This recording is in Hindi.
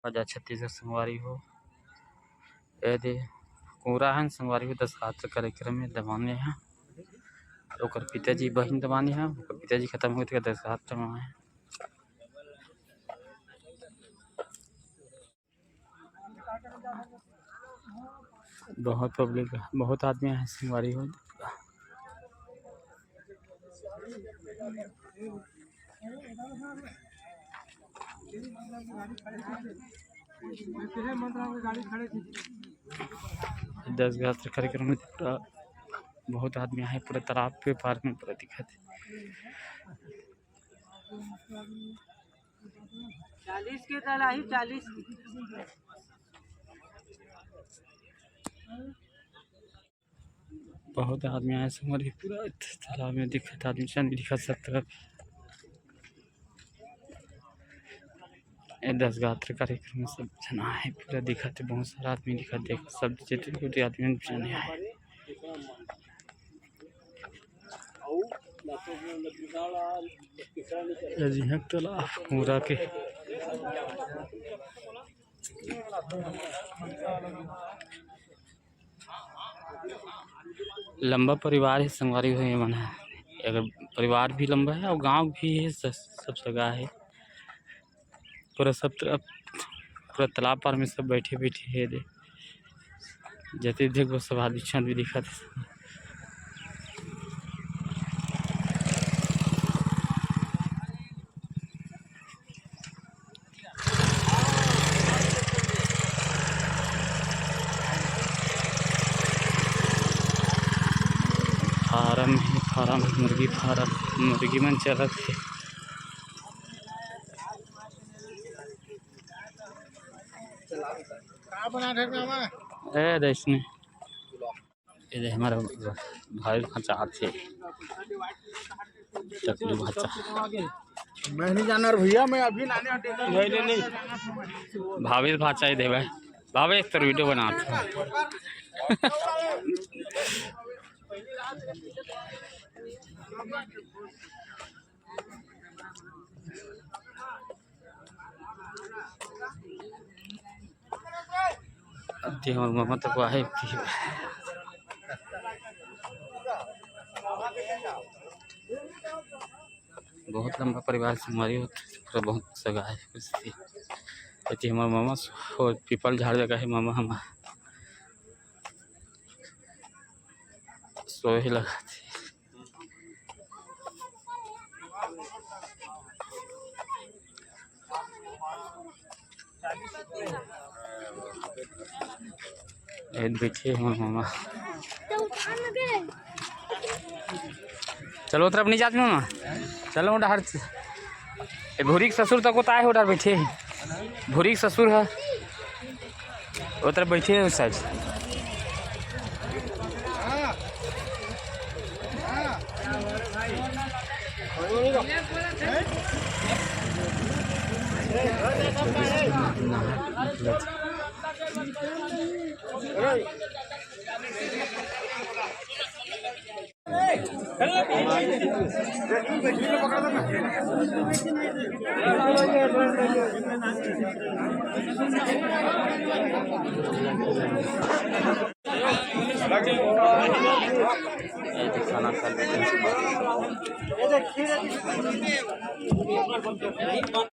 राजा छत्तीसगढ़ संगवारी हो दे कोरा है संगवारी हो 10 रात कार्यक्रम में दबाने हैं और पिताजी बहन दबानी है पिताजी खत्म होते 10 रात है। बहुत पब्लिक बहुत आदमी है संगवारी हो दस रात कार्यक्रम में पूरा बहुत आदमी है पूरे तालाब पे पार्क में पूरा दिखा थे 40 के तलाही 40 बहुत आदमी आए संगवारी पूरा तालाब में दिखा आदमी सन दिखा सब तरफ 10 गात्र कार्यक्रम में सब जना है पूरा दिखाते बहुत सारा आदमी दिखा देख सब जितने आदमी जाने आए तालाब पूरा के लंबा परिवार है संगवारी हुए मन है अगर परिवार भी लंबा है और गांव भी है सब जगह है पूरा सब तरफ पूरा तालाब पार में सब बैठे है दे जैसे देख वो सब आदमी छंद भी दिखा थे फार्म मुर्गी फार्म मुर्गी मन चलत है इसने ये हमारा भाई भाचा थे टकलू भाचा मैं नहीं जाना भैया मैं अभी नहीं भावेश भाचा ही देवे भावेश तो वीडियो बनाते हमारे मामा तक आए बहुत लंबा परिवार से हमारी पूरा बहुत सगा है हमारे मामा और पीपल झाड़ जगह है मामा हमारा सोहे लगाते बैठे हमारे मामा चलो तरफ नहीं जाते मामा चलो उधर भूरी के ससुर तक होता है उधर बैठे भूरी के ससुर है उधर बैठे है उस साइड